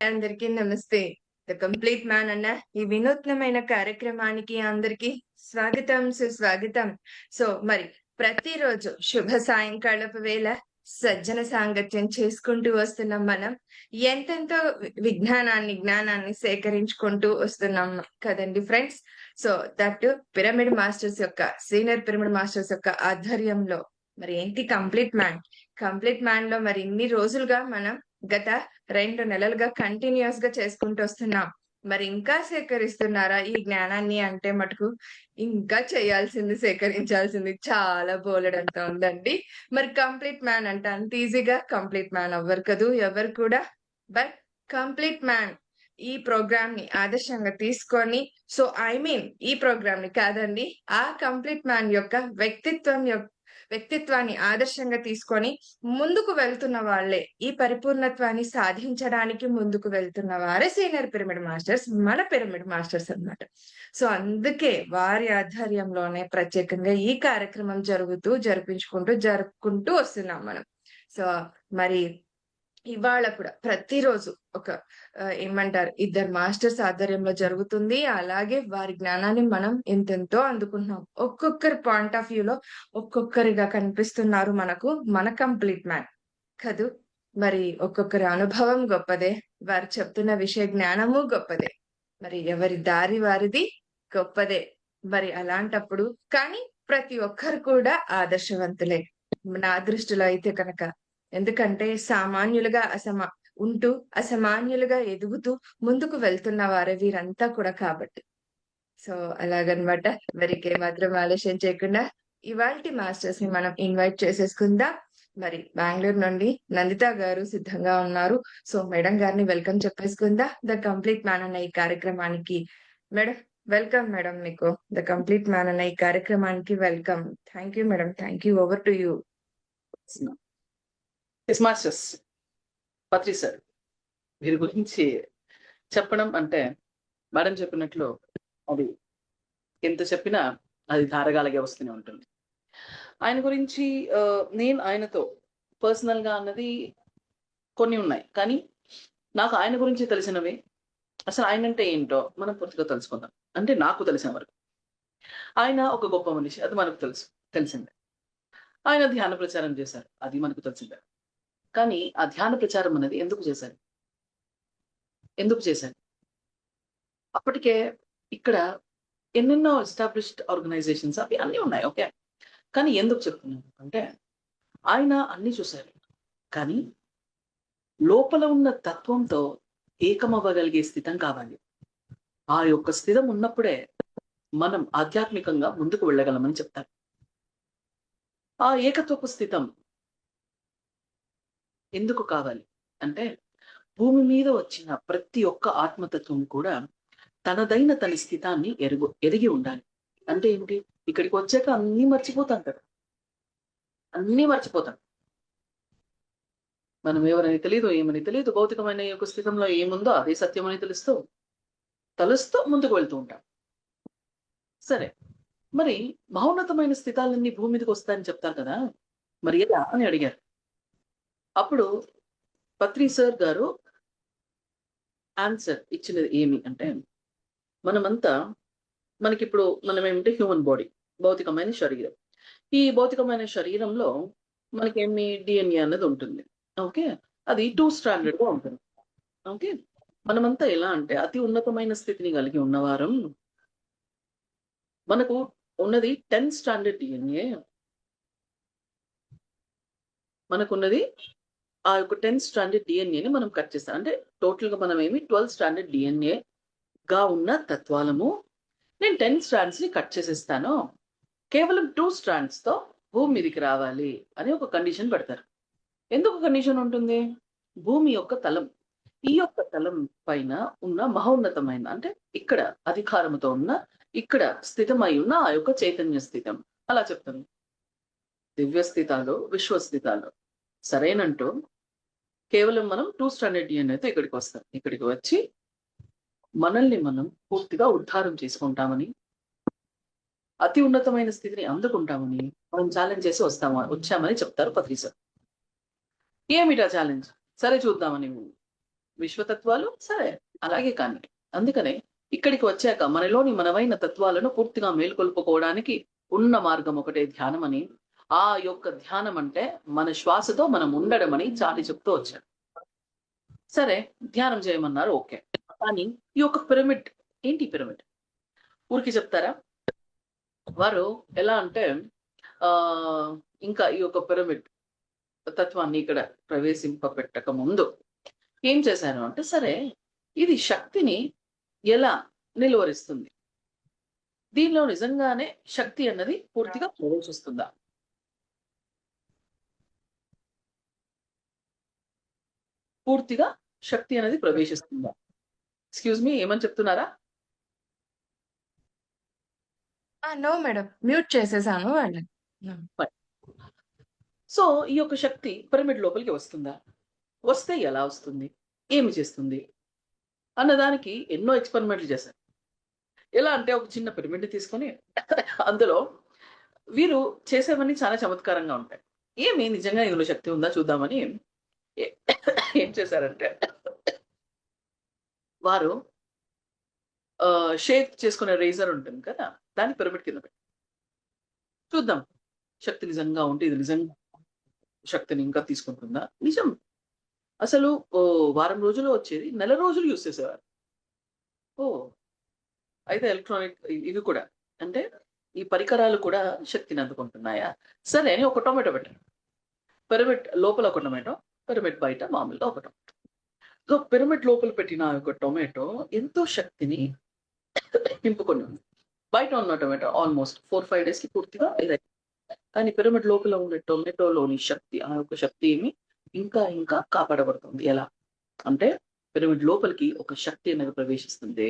అందరికీ నమస్తే. The complete man అన్న ఈ వినూత్నమైన కార్యక్రమానికి అందరికీ స్వాగతం, సుస్వాగతం. మరి ప్రతిరోజు శుభ సాయంకాలపు వేళ సజ్జన సాంగత్యం చేసుకుంటూ వస్తున్నాం మనం. ఎంతెంతో జ్ఞానాన్ని సేకరించుకుంటూ వస్తున్నాం కదండీ ఫ్రెండ్స్. దట్ పిరమిడ్ మాస్టర్స్ యొక్క సీనియర్ పిరమిడ్ మాస్టర్స్ యొక్క ఆధ్వర్యంలో మరి ఏంటి కంప్లీట్ మ్యాన్. కంప్లీట్ మ్యాన్ లో మరి ఇన్ని రోజులుగా మనం గత 2 నెలలుగా కంటిన్యూయస్ గా చేసుకుంటూ వస్తున్నాం. మరి ఇంకా సేకరిస్తున్నారా ఈ జ్ఞానాన్ని అంటే మటుకు ఇంకా చేయాల్సింది, సేకరించాల్సింది చాలా బోలెడంత ఉందండి. మరి కంప్లీట్ మ్యాన్ అంటే అంత ఈజీగా కంప్లీట్ మ్యాన్ అవ్వరు కదూ ఎవరు కూడా. బట్ కంప్లీట్ మ్యాన్ ఈ ప్రోగ్రామ్ ని ఆదర్శంగా తీసుకొని ఈ ప్రోగ్రామ్ ని కాదండి, ఆ కంప్లీట్ మ్యాన్ యొక్క వ్యక్తిత్వాన్ని ఆదర్శంగా తీసుకొని ముందుకు వెళ్తున్న వాళ్ళే ఈ పరిపూర్ణత్వాన్ని సాధించడానికి ముందుకు వెళ్తున్న వారే సీనియర్ పిరమిడ్ మాస్టర్స్, మన పిరమిడ్ మాస్టర్స్ అన్నమాట. అందుకే వారి ఆధ్వర్యంలోనే ప్రత్యేకంగా ఈ కార్యక్రమం జరుపుకుంటూ వస్తున్నాం మనం. మరి ఇవాళ కూడా ప్రతిరోజు ఒక ఏమంటారు, ఇద్దరు మాస్టర్స్ ఆధ్వర్యంలో జరుగుతుంది. అలాగే వారి జ్ఞానాన్ని మనం ఎంతెంతో అందుకుంటున్నాం. ఒక్కొక్కరి పాయింట్ ఆఫ్ వ్యూలో ఒక్కొక్కరిగా కనిపిస్తున్నారు మనకు మన కంప్లీట్ మ్యాన్ కదూ. మరి ఒక్కొక్కరి అనుభవం గొప్పదే, వారు చెప్తున్న విషయ జ్ఞానము గొప్పదే, మరి ఎవరి దారి వారిది గొప్పదే. మరి అలాంటప్పుడు కానీ ప్రతి ఒక్కరు కూడా ఆదర్శవంతులే నా దృష్టిలో అయితే కనుక. ఎందుకంటే సామాన్యులుగా ఉంటూ అసామాన్యులుగా ఎదుగుతూ ముందుకు వెళ్తున్న వారే వీరంతా కూడా కాబట్టి. అలాగనమాట. మరికి మాత్రం ఆలస్యం చేయకుండా ఇవాల్టి మాస్టర్స్ ని మనం ఇన్వైట్ చేసేసుకుందాం. మరి బెంగళూరు నుండి నందిత గారు సిద్ధంగా ఉన్నారు. మేడం గారిని వెల్కమ్ చెప్పేసుకుందా ద కంప్లీట్ మ్యాన్ అన్న ఈ కార్యక్రమానికి. మేడం వెల్కమ్ మేడం, మీకు ద కంప్లీట్ మ్యాన్ అన్న ఈ కార్యక్రమానికి welcome. Thank you madam, thank you. Over to you. Masters Patri sir వీరి గురించి చెప్పడం అంటే మేడం చెప్పినట్లు అది ఎంత చెప్పినా అది ధారగాలగే వస్తూనే ఉంటుంది. ఆయన గురించి నేను ఆయనతో పర్సనల్ గా అన్నది కొన్ని ఉన్నాయి, కానీ నాకు ఆయన గురించి తెలిసినవి, అసలు ఆయన అంటే ఏంటో మనం పూర్తిగా తెలుసుకుందాం. అంటే నాకు తెలిసిన వరకు ఆయన ఒక గొప్ప మనిషి, అది మనకు తెలిసిందే. ఆయన ధ్యాన ప్రచారం చేశారు, అది మనకు తెలిసిందే. కానీ ఆ ధ్యాన ప్రచారం అనేది ఎందుకు చేశారు? అప్పటికే ఇక్కడ ఎన్నెన్నో ఎస్టాబ్లిష్డ్ ఆర్గనైజేషన్స్ అవి అన్నీ ఉన్నాయి, ఓకే. కానీ ఎందుకు చెప్తున్నాను అంటే ఆయన అన్ని చూశారు, కానీ లోపల ఉన్న తత్వంతో ఏకమవ్వగలిగే స్థితం కావాలి. ఆ యొక్క స్థితం ఉన్నప్పుడే మనం ఆధ్యాత్మికంగా ముందుకు వెళ్ళగలమని చెప్తారు. ఆ ఏకత్వపు స్థితం ఎందుకు కావాలి అంటే భూమి మీద వచ్చిన ప్రతి ఒక్క ఆత్మతత్వం కూడా తనదైన తన స్థితాన్ని ఎరిగి ఉండాలి. అంటే ఏంటి, ఇక్కడికి వచ్చాక అన్నీ మర్చిపోతాం కదా, అన్నీ మర్చిపోతాం. మనం ఎవరని తెలియదు, ఏమని తెలియదు, భౌతికమైన యొక్క స్థితంలో ఏముందో అదే సత్యం అని తలుస్తూ ముందుకు వెళ్తూ ఉంటాం. సరే, మరి మహోన్నతమైన స్థితాలన్నీ భూమి మీదకి వస్తాయని చెప్తారు కదా, మరి ఎలా అని అడిగారు. అప్పుడు పత్రి సార్ గారు ఆన్సర్ ఇచ్చినది ఏమి అంటే, మనకిప్పుడు మనం ఏమిటి, హ్యూమన్ బాడీ, భౌతికమైన శరీరం. ఈ భౌతికమైన శరీరంలో మనకేమి డిఎన్ఏ అన్నది ఉంటుంది, ఓకే. అది 2 స్టాండర్డ్ గా ఉంటుంది, ఓకే. మనమంతా ఎలా అంటే అతి ఉన్నతమైన స్థితిని కలిగి ఉన్నవారం. మనకు ఉన్నది 10 స్టాండర్డ్ డిఎన్ఏ, మనకున్నది ఆ యొక్క 10 స్టాండర్డ్ డిఎన్ఏని మనం కట్ చేస్తాం. అంటే టోటల్ గా మనం 12 స్టాండర్డ్ డిఎన్ఏ గా ఉన్న తత్వాలము. నేను 10 స్ట్రాండ్స్ ని కట్ చేసేస్తాను, కేవలం 2 స్ట్రాండ్స్ తో భూమి మీదకి రావాలి అని ఒక కండిషన్ పెడతారు. ఎందుకు కండిషన్ ఉంటుంది? భూమి యొక్క తలం, ఈ యొక్క తలం పైన ఉన్న మహోన్నతమైన, అంటే ఇక్కడ అధికారంతో ఉన్న, ఇక్కడ స్థితమై ఉన్న ఆ యొక్క చైతన్య స్థితం, అలా చెప్తాను. దివ్య స్థితాలు, విశ్వస్థితాలు సరేనంటూ కేవలం మనం 2 స్టాండర్డ్ డిఎన్ఏతో ఇక్కడికి వస్తాం. ఇక్కడికి వచ్చి మనల్ని మనం పూర్తిగా ఉద్ధారం చేసుకుంటామని, అతి ఉన్నతమైన స్థితిని అందుకుంటామని మనం ఛాలెంజ్ చేసి వచ్చామని చెప్తారు పత్రి సార్. ఏమిటా ఛాలెంజ్? సరే చూద్దామని విశ్వతత్వాలు సరే అలాగే కానీ. అందుకనే ఇక్కడికి వచ్చాక మనమైన తత్వాలను పూర్తిగా మేల్కొల్పుకోవడానికి ఉన్న మార్గం ఒకటే ధ్యానమని, ఆ యొక్క ధ్యానం అంటే మన శ్వాసతో మనం ఉండడం అని చాటి చెప్తూ వచ్చాడు. సరే ధ్యానం చేయమన్నారు, ఓకే. కానీ ఈ యొక్క పిరమిడ్ ఏంటి పిరమిడ్? ఊరికి చెప్తారా? వారు ఎలా అంటే ఆ ఇంకా ఈ యొక్క పిరమిడ్ తత్వాన్ని ఇక్కడ ప్రవేశింపబెట్టక ముందు ఏం చేశారు అంటే, సరే ఇది శక్తిని ఎలా నిలువరిస్తుంది? దీనిలో నిజంగానే శక్తి అన్నది పూర్తిగా ప్రవేశిస్తుందా? పూర్తిగా శక్తి అనేది ప్రవేశిస్తుందా? ఎక్స్‌క్యూజ్ మీ, ఏమని చెప్తున్నారా? No madam. మ్యూట్ చేసేసాను వాళ్ళని. ఫైన్. సో ఈ యొక్క శక్తి పిరమిడ్ లోపలికి వస్తుందా? వస్తే ఎలా వస్తుంది? ఏమి చేస్తుంది? అన్నదానికి ఎన్నో ఎక్స్‌పెరిమెంట్లు చేశారు. ఎలా అంటే ఒక చిన్న పిరమిడ్‌ని తీసుకొని అందులో వీరు చేసేవన్నీ చాలా చమత్కారంగా ఉంటాయి. ఏమి నిజంగా ఇందులో శక్తి ఉందా చూద్దామని ఏ ఏం చేశారంటే వారు షేవ్ చేసుకునే రేజర్ ఉంటుంది కదా! దాన్ని పిరమిడ్ కింద పెట్టారు. చూద్దాం శక్తి నిజంగా ఉంటే ఇది నిజంగా శక్తిని ఇంకా తీసుకుంటుందా? నిజం. అసలు వారం రోజుల్లో వచ్చేది నెల రోజులు యూజ్ చేసేవారు. ఓహ్! అయితే ఎలక్ట్రానిక్ ఇవి కూడా అంటే ఈ పరికరాలు కూడా శక్తిని అందుకుంటున్నాయా? సరే అని ఒక టొమాటో పెట్టారు. పిరమిడ్ లోపల ఒక టొమాటో, పిరమిడ్ బయట మామూలుగా ఒక టొమాటో. సో పిరమిడ్ లోపల పెట్టిన ఆ యొక్క టొమాటో ఎంతో శక్తిని నింపుకొని ఉంది. బయట ఉన్న టొమాటో ఆల్మోస్ట్ 4, 5 డేస్‌కి పూర్తిగా ఇదైంది. కానీ పిరమిడ్ లోపల ఉండే టొమాటోలోని శక్తి, ఆ యొక్క శక్తి ఏమి ఇంకా ఇంకా కాపాడబడుతుంది. ఎలా? అంటే పిరమిడ్ లోపలికి ఒక శక్తి అనేది ప్రవేశిస్తుంది.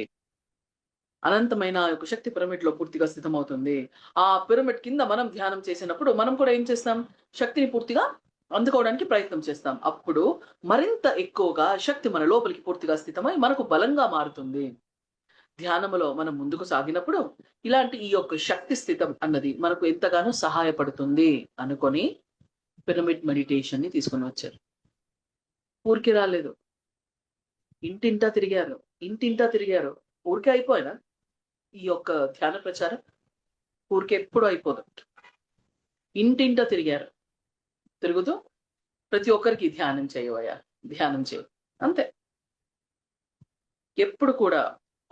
అనంతమైన ఆ యొక్క శక్తి పిరమిడ్‌లో పూర్తిగా స్థితమవుతుంది. ఆ పిరమిడ్ కింద మనం ధ్యానం చేసినప్పుడు మనం కూడా ఏం చేస్తాం? శక్తిని పూర్తిగా అందుకోవడానికి ప్రయత్నం చేస్తాం. అప్పుడు మరింత ఎక్కువగా శక్తి మన లోపలికి పూర్తిగా స్థితమై మనకు బలంగా మారుతుంది. ధ్యానములో మనం ముందుకు సాగినప్పుడు ఇలాంటి ఈ యొక్క శక్తి స్థితం అన్నది మనకు ఎంతగానో సహాయపడుతుంది అనుకొని పిరమిడ్ మెడిటేషన్‌ని తీసుకొని వచ్చారు. ఊరికే రాలేదు. ఇంటింటా తిరిగారు. ఇంటింటా తిరిగారు. ఊరికే అయిపోయేనా ఈ యొక్క ధ్యాన ప్రచారం? ఊరికే ఎప్పుడు అయిపోదు. ఇంటింటా తిరిగారు. తిరుగుతూ ప్రతి ఒక్కరికి ధ్యానం చేయవయ్యా, ధ్యానం చేయి. అంతే. ఎప్పుడు కూడా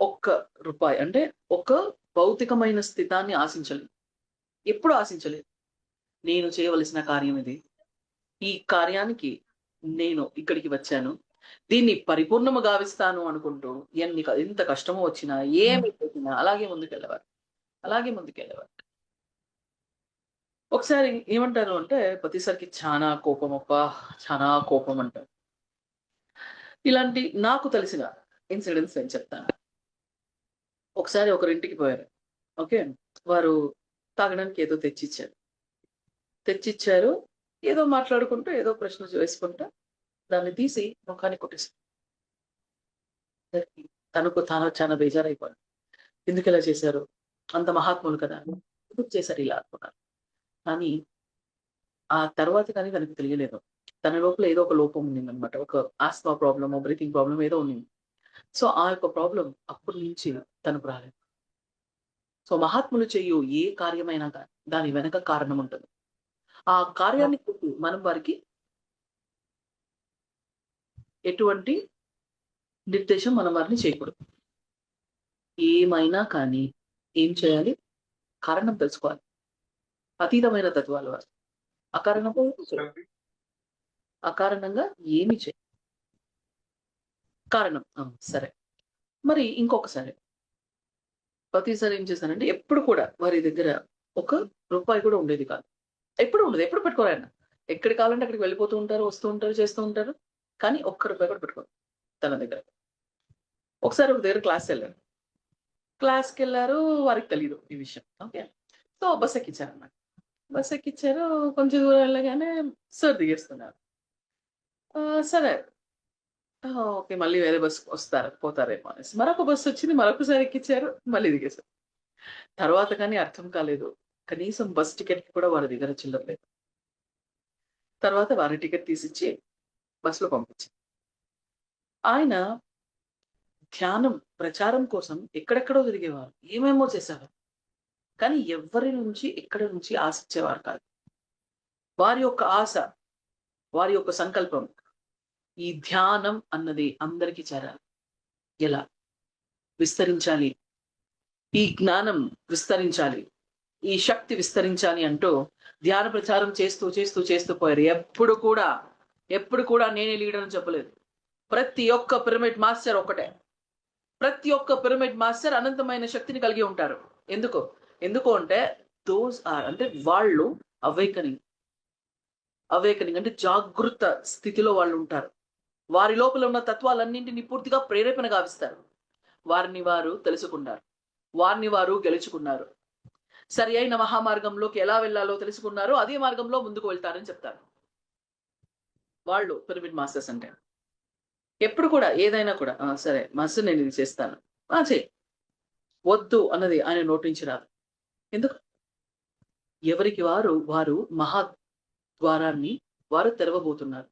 ఒక్క రూపాయి అంటే ఒక భౌతికమైన స్థితాన్ని ఆశించలేదు. ఎప్పుడు ఆశించలేదు. నేను చేయవలసిన కార్యం ఇది. ఈ కార్యానికి నేను ఇక్కడికి వచ్చాను. దీన్ని పరిపూర్ణము గావిస్తాను అనుకుంటూ ఎంత కష్టము వచ్చినా, ఏమి చేసినా అలాగే ముందుకెళ్ళేవారు. అలాగే ముందుకెళ్ళేవారు. ఒకసారి ఏమంటారు అంటే ప్రతిసారికి చానా కోపమబ్బా! చానా కోపం అంటారు. ఇలాంటి నాకు తెలిసిన ఇన్సిడెంట్స్ నేను చెప్తాను. ఒకసారి ఒకరింటికి పోయారు. ఓకే. వారు తాగడానికి ఏదో తెచ్చిచ్చారు. ఏదో మాట్లాడుకుంటూ ఏదో ప్రశ్న వేసుకుంటా దాన్ని తీసి మొఖానికి కొట్టేసారు. తనకు తాను చాలా బేజారైపోయాడు. ఎందుకిలా చేశారు? అంత మహాత్ములు కదా! ఎందుకు చేశారు ఇలా అనుకున్నారు. కానీ ఆ తర్వాత కానీ తనకు తెలియలేదు. తన లోపల ఏదో ఒక లోపం ఉండిందనమాట. ఒక ఆస్త్మా ప్రాబ్లమో, బ్రీతింగ్ ప్రాబ్లమ్ ఏదో ఉండింది. సో, ఆ యొక్క ప్రాబ్లమ్ అప్పటి నుంచి తనకు రాలేదు. సో, మహాత్ములు చేయు ఏ కార్యమైనా గాని దాని వెనక కారణం ఉంటుంది. ఆ కార్యాన్ని కొట్టి మనం వారికి ఎటువంటి నిర్దేశం మనం వారిని చేయకూడదు. ఏమైనా కానీ ఏం చేయాలి? కారణం తెలుసుకోవాలి. అతీతమైన తత్వాలు వారు. అకారణంగా ఏమి చేయ కారణం. సరే. మరి ఇంకొకసారి ప్రతిసారి ఏం చేశానంటే ఎప్పుడు కూడా వారి దగ్గర ఒక రూపాయి కూడా ఉండేది కాదు. ఎప్పుడు ఉండదు. ఎప్పుడు పెట్టుకోరు ఆయన. ఎక్కడికి కావాలంటే అక్కడికి వెళ్ళిపోతూ ఉంటారు, వస్తూ ఉంటారు, చేస్తూ ఉంటారు. కానీ ఒక్క రూపాయి కూడా పెట్టుకోరు తన దగ్గర. ఒకసారి ఒక దగ్గర క్లాస్‌కెళ్లారు. క్లాస్‌కెళ్లారు. వారికి తెలీదు ఈ విషయం. ఓకే. సో, బస్ ఎక్కించారన్నమాట. బస్ ఎక్కించారు. కొంచెం దూరం వెళ్ళగానే సార్ దిగేస్తున్నారు. సరే. ఓకే. మళ్ళీ వేరే బస్ పోతారేమో అనేసి. మరొక బస్ వచ్చింది. మరొకసారి ఎక్కించారు. మళ్ళీ దిగేసారు. తర్వాత కానీ అర్థం కాలేదు. కనీసం బస్ టికెట్‌కి కూడా వారి దగ్గర చిల్లర లేదు. తర్వాత వారి టికెట్ తీసిచ్చి బస్‌లో పంపించారు. ఆయన ధ్యానం ప్రచారం కోసం ఎక్కడెక్కడో తిరిగేవారు, ఏమేమో చేసేవారు. కానీ ఎవ్వరి నుంచి ఎక్కడి నుంచి ఆశించేవారు కాదు. వారి యొక్క ఆశ, వారి యొక్క సంకల్పం, ఈ ధ్యానం అన్నది అందరికీ చేరాలి. ఎలా విస్తరించాలి, ఈ జ్ఞానం విస్తరించాలి, ఈ శక్తి విస్తరించాలి అంటూ ధ్యాన ప్రచారం చేస్తూ చేస్తూ చేస్తూ పోయారు. ఎప్పుడు కూడా నేనే లీడర్ అని చెప్పలేదు. ప్రతి ఒక్క పిరమిడ్ మాస్టర్ ఒకటే. ప్రతి ఒక్క పిరమిడ్ మాస్టర్ అనంతమైన శక్తిని కలిగి ఉంటారు. ఎందుకు అంటే అంటే వాళ్ళు అవేకనింగ్ అంటే జాగృత స్థితిలో వాళ్ళు ఉంటారు. వారి లోపల ఉన్న తత్వాలన్నింటినీ పూర్తిగా ప్రేరేపణ గావిస్తారు. వారిని వారు తెలుసుకున్నారు, వారిని వారు గెలుచుకున్నారు. సరి అయిన మహామార్గంలోకి ఎలా వెళ్ళాలో తెలుసుకున్నారు, అదే మార్గంలో ముందుకు వెళ్తారని చెప్తారు వాళ్ళు పిరమిడ్ మాస్టర్స్ అంటే. ఎప్పుడు కూడా ఏదైనా కూడా సరే మాస్టర్ నేను ఇది చేస్తాను, చెయ్యి, వద్దు అన్నది ఆయన నోటి నుంచి రాదు. ఎందుకు? ఎవరికి వారు మహాద్వారాన్ని వారు తెరవబోతున్నారు.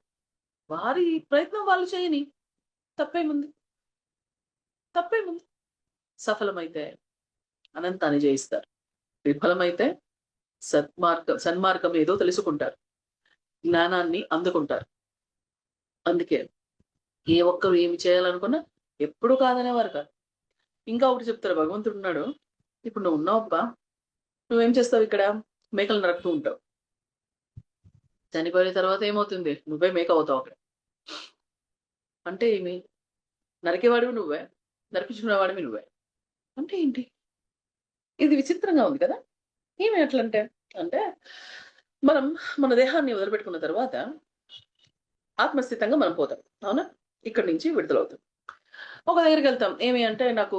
వారి ప్రయత్నం వాళ్ళు చేయని, తప్పేముంది? సఫలమైతే అనంతాన్ని జయిస్తారు, విఫలమైతే సన్మార్గం ఏదో తెలుసుకుంటారు, జ్ఞానాన్ని అందుకుంటారు. అందుకే ఏ ఒక్కరు ఏమి చేయాలనుకున్నా ఎప్పుడు కాదనేవారు కాదు. ఇంకా ఒకటి చెప్తారు, భగవంతుడు ఉన్నాడు, ఇప్పుడు నువ్వు ఉన్నావబ్బా, నువ్వేం చేస్తావు? ఇక్కడ మేకలు నరుకుతూ ఉంటావు. చనిపోయిన తర్వాత ఏమవుతుంది? నువ్వే మేక అవుతావు అక్కడ. అంటే ఏమి? నరికేవాడివి నువ్వే, నరికించుకునేవాడివి నువ్వే. అంటే ఏంటి? ఇది విచిత్రంగా ఉంది కదా. ఏమి అట్లంటే అంటే మనం మన దేహాన్ని వదిలిపెట్టుకున్న తర్వాత ఆత్మస్థితంగా మనం పోతాం, అవునా? ఇక్కడి నుంచి విడుదలవుతాం. ఒక దగ్గరికి వెళ్తాం, ఏమి అంటే నాకు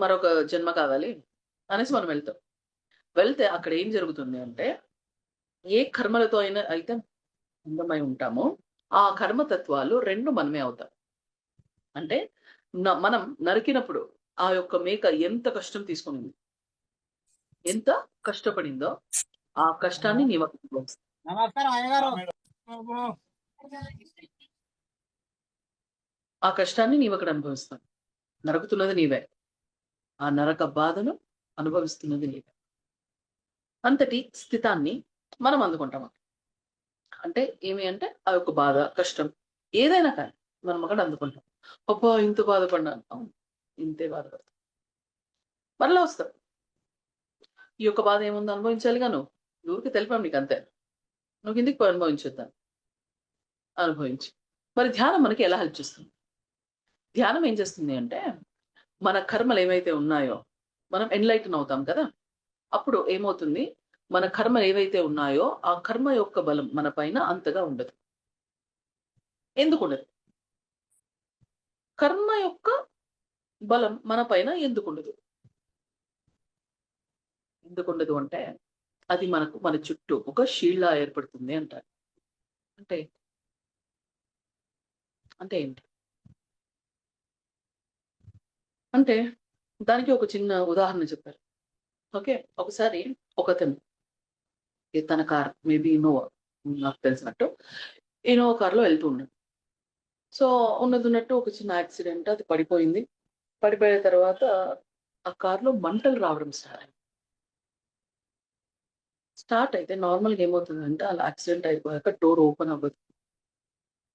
మరొక జన్మ కావాలి అనేసి మనం వెళ్తే అక్కడ ఏం జరుగుతుంది అంటే, ఏ కర్మలతో అయితే అందమై ఉంటామో ఆ కర్మతత్వాలు రెండు మనమే అవుతాం. అంటే మనం నరికినప్పుడు ఆ యొక్క మేక ఎంత కష్టం తీసుకునింది, ఎంత కష్టపడిందో ఆ కష్టాన్ని నీవు అక్కడ అనుభవిస్తాం. నరుకుతున్నది నీవే, ఆ నరక బాధను అనుభవిస్తున్నది నీవే. అంతటి స్థితాన్ని మనం అందుకుంటాం. అంటే ఏమి అంటే ఆ యొక్క బాధ, కష్టం ఏదైనా కానీ మనం అక్కడ అందుకుంటాం. అబ్బా ఇంత బాధపడినాను, ఇంతే బాధపడతాం, మరలా వస్తాం. ఈ యొక్క బాధ ఏముందో అనుభవించాలిగా. నువ్వుకి తెలిపాం నీకు, అంతే. నువ్వు కిందికి పోయి అనుభవించుద్దాం, అనుభవించి. మరి ధ్యానం మనకి ఎలా హెల్ప్ చేస్తుంది? ధ్యానం ఏం చేస్తుంది అంటే, మన కర్మలు ఏవైతే ఉన్నాయో మనం ఎన్లైటన్ అవుతాం కదా. అప్పుడు ఏమవుతుంది, మన కర్మలు ఏవైతే ఉన్నాయో ఆ కర్మ యొక్క బలం మన పైన అంతగా ఉండదు. ఎందుకు ఉండదు? కర్మ యొక్క బలం మన పైన ఎందుకుండదు అంటే అది మన చుట్టూ ఒక షీల్డ్ ఏర్పడుతుంది అంటారు. అంటే ఏంటి అంటే దానికి ఒక చిన్న ఉదాహరణ చెప్పారు. ఓకే, ఒకసారి ఒకతను తన కార్, మేబీ ఇన్నోవా, నాకు తెలిసినట్టు ఇన్నోవా కార్లో వెళ్తూ ఉన్నాడు. సో ఉన్నట్టు ఒక చిన్న యాక్సిడెంట్, అది పడిపోయింది. పడిపోయిన తర్వాత ఆ కార్లో మంటలు రావడం స్టార్ట్ అయితే నార్మల్గా ఏమవుతుందంటే, అలా యాక్సిడెంట్ అయిపోయాక డోర్ ఓపెన్ అవ్వదు.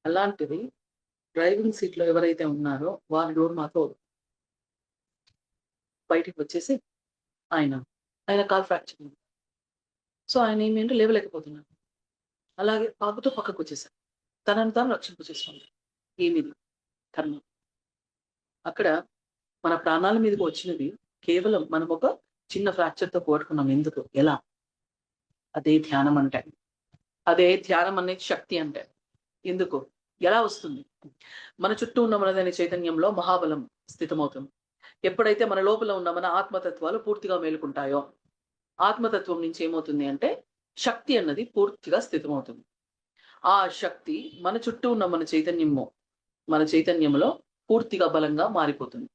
అలాంటిది డ్రైవింగ్ సీట్ లో ఎవరైతే ఉన్నారో వారి డోర్ మాత్రం బయటికి వచ్చేసి ఆయన కాల్ ఫ్రాక్చర్ అయింది. సో ఆయన ఏమేంటో లేవలేకపోతున్నారు. అలాగే పాకుతూ పక్కకు వచ్చేసారు, తనను తాను రక్షింపు చేసుకున్నారు. ఏమిది? కర్మ. అక్కడ మన ప్రాణాల మీదకి వచ్చినది కేవలం మనం ఒక చిన్న ఫ్రాక్చర్ తో పోగొట్టుకున్నాం. ఎందుకు? ఎలా? అదే ధ్యానం అంటే, అదే ధ్యానం అనేది శక్తి అంటే. ఎందుకు? ఎలా వస్తుంది? మన చుట్టూ ఉన్న మనదైన చైతన్యంలో మహాబలం స్థితమవుతుంది. ఎప్పుడైతే మన లోపల ఉన్న మన ఆత్మతత్వాలు పూర్తిగా మేలుకుంటాయో, ఆత్మతత్వం నుంచి ఏమవుతుంది అంటే శక్తి అన్నది పూర్తిగా స్థితమవుతుంది. ఆ శక్తి మన చుట్టూ ఉన్న మన చైతన్యంలో పూర్తిగా బలంగా మారిపోతుంది.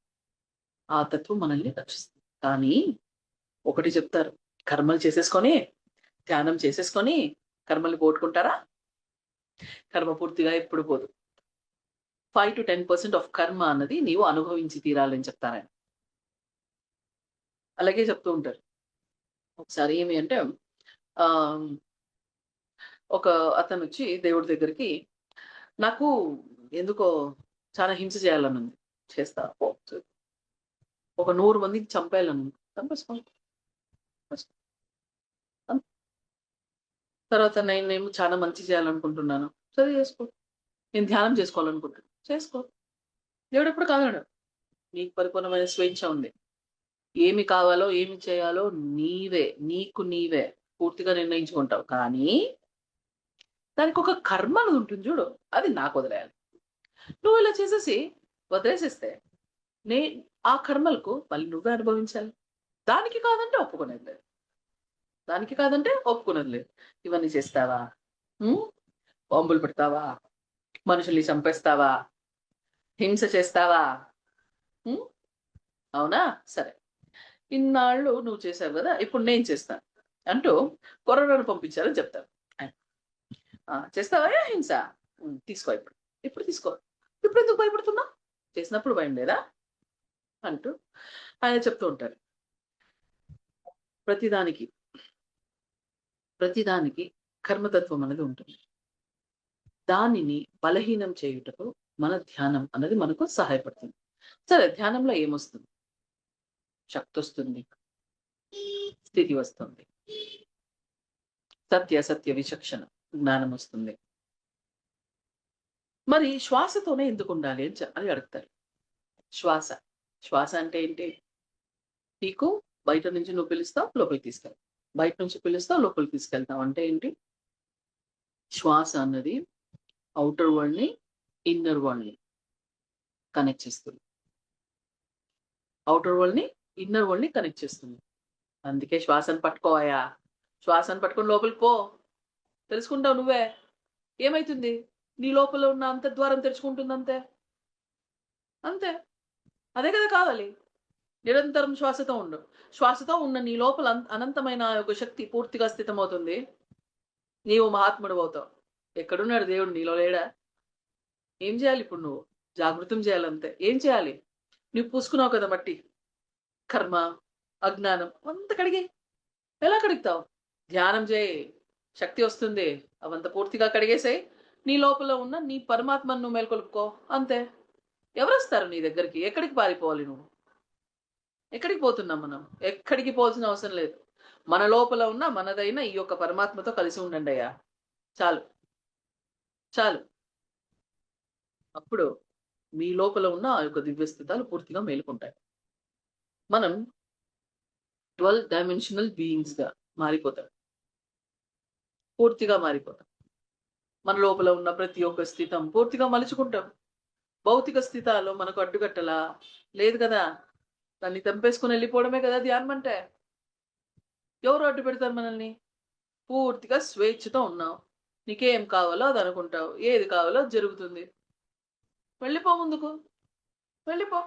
ఆ తత్వం మనల్ని రక్షిస్తుంది. కానీ ఒకటి చెప్తారు, కర్మలు చేసేసుకొని, ధ్యానం చేసేసుకొని కర్మలు పోగొట్టుకుంటారా? కర్మ పూర్తిగా ఎప్పుడు పోదు. 5 to 10% ఆఫ్ కర్మ అన్నది నీవు అనుభవించి తీరాలని చెప్తారు ఆయన. అలాగే చెప్తూ ఉంటారు. ఒకసారి ఏమి అంటే ఆహ్, ఒక అతనొచ్చి దేవుడి దగ్గరికి, నాకు ఎందుకో చాలా హింస చేయాలనుంది. చేస్తా పో. ఒక 100 మందిని చంపేయాలనుంది. చంపేసుకో. అన్ తర్వాత నేనేమో చాలా మంచి చేయాలనుకుంటున్నాను. సరే చేసుకో. నేను ధ్యానం చేసుకోవాలనుకుంటున్నా. చేసుకో. దేవుడెప్పుడు కాదనడు. నీకు పరిపూర్ణమైన స్వేచ్ఛ ఉంది. ఏమి కావాలో, ఏమి చేయాలో నీవే. నీకు నీవే పూర్తిగా నిర్ణయించుకుంటావు. కానీ దానికొక కర్మ అనేది ఉంటుంది చూడు. అది నాకొదిలేయాలి. నువ్వు ఇలా చేసేసి వదిలేసేస్తే నే ఆ కర్మలకు మళ్ళీ నువ్వే అనుభవించాలి. దానికి కాదంటే ఒప్పుకునేది లేదు. దానికి కాదంటే ఒప్పుకునేది లేదు. ఇవన్నీ చేస్తావా? హ్మ్. బాంబులు పెడతావా? మనుషుల్ని చంపేస్తావా? హింస చేస్తావా? హ్మ్. అవునా? సరే. ఇన్నాళ్ళు నువ్వు చేసావు గదా! ఇప్పుడు నేను చేస్తాను అంటూ కరోనాను పంపించారని చెప్తారు ఆయన. చేస్తావా హింస? తీసుకో ఇప్పుడు. ఇప్పుడు తీసుకో. ఇప్పుడెందుకు భయపడుతున్నావు? చేసినప్పుడు భయం లేదా? అంటూ ఆయన చెప్తూ ఉంటారు. ప్రతిదానికి, ప్రతిదానికి కర్మతత్వం అనేది ఉంటుంది. దానిని బలహీనం చేయుటకు మన ధ్యానం అన్నది మనకు సహాయపడుతుంది. సరే, ధ్యానంలో ఏమొస్తుంది? శక్తొస్తుంది. స్థితి వస్తుంది. సత్య విచక్షణ, జ్ఞానం వస్తుంది. మరి శ్వాసతోనే ఎందుకుండాలి అని అడుగుతారు. శ్వాస. శ్వాస అంటే ఏంటి? నీకు బయట నుంచి నువ్వు పిలుస్తావు, లోపలికి తీసుకెళ్తావు. బయట నుంచి పిలుస్తావు, లోపలికి తీసుకెళ్తావు. అంటే ఏంటి? శ్వాస అన్నది ఔటర్ వరల్డ్‌ని, ఇన్నర్ వరల్డ్‌ని కనెక్ట్ చేస్తుంది. ఔటర్ వరల్డ్‌ని, ఇన్నర్ వరల్డ్‌ని కనెక్ట్ చేస్తుంది. అందుకే శ్వాసను పట్టుకోవయ్యా. శ్వాసను పట్టుకొని లోపలికి పో. తెలుసుకుంటావు నువ్వే. ఏమైతుంది? నీ లోపల ఉన్న అంతర్ద్వారం తెరుచుకుంటుంది అంతే. అంతే. అదే కదా కావాలి. నిరంతరం శ్వాసతో ఉండు. శ్వాసతో ఉన్న నీ లోపల అనంతమైన ఒక శక్తి పూర్తిగా స్థితమవుతుంది. నీవు మహాత్ముడివవుతావు. ఎక్కడున్నాడు దేవుడు? నీలో లేడా? ఏం చేయాలి ఇప్పుడు నువ్వు? జాగృతం చేయాలంతే. ఏం చేయాలి? నువ్వు పూసుకున్నావు కదా మట్టి. కర్మ, అజ్ఞానం అంతా కడిగేయి. ఎలా కడుగుతావు? ధ్యానం చేయి. శక్తి వస్తుంది. అవంతా పూర్తిగా కడిగేసేయి. నీ లోపల ఉన్న నీ పరమాత్మను నువ్వు మేల్కొలుపుకో. అంతే. ఎవరొస్తారు నీ దగ్గరికి? ఎక్కడికి పారిపోవాలి నువ్వు? ఎక్కడికి పోతున్నాం మనం? ఎక్కడికి పోవాల్సిన అవసరం లేదు. మన లోపల ఉన్న మనదైన ఈ యొక్క పరమాత్మతో కలిసి ఉండండయ్యా. చాలు. చాలు. అప్పుడు మీ లోపల ఉన్న ఆ యొక్క దివ్య స్థితాలు పూర్తిగా మేలుకుంటాయి. మనం 12 డైమెన్షనల్ బీయింగ్స్‌గా మారిపోతాం. పూర్తిగా మారిపోతాం. మన లోపల ఉన్న ప్రతి ఒక్క స్థితం పూర్తిగా మలుచుకుంటాం. భౌతిక స్థితాలు మనకు అడ్డుకట్టలా లేదు కదా! దాన్ని తెంపేసుకొని వెళ్ళిపోవడమే కదా ధ్యానం అంటే. ఎవరు అడ్డు పెడతారు మనల్ని? పూర్తిగా స్వేచ్ఛతో ఉన్నావు. నీకేం కావాలో అది అనుకుంటావు. ఏది కావాలో అది జరుగుతుంది. వెళ్ళిపో ముందుకు. వెళ్ళిపో.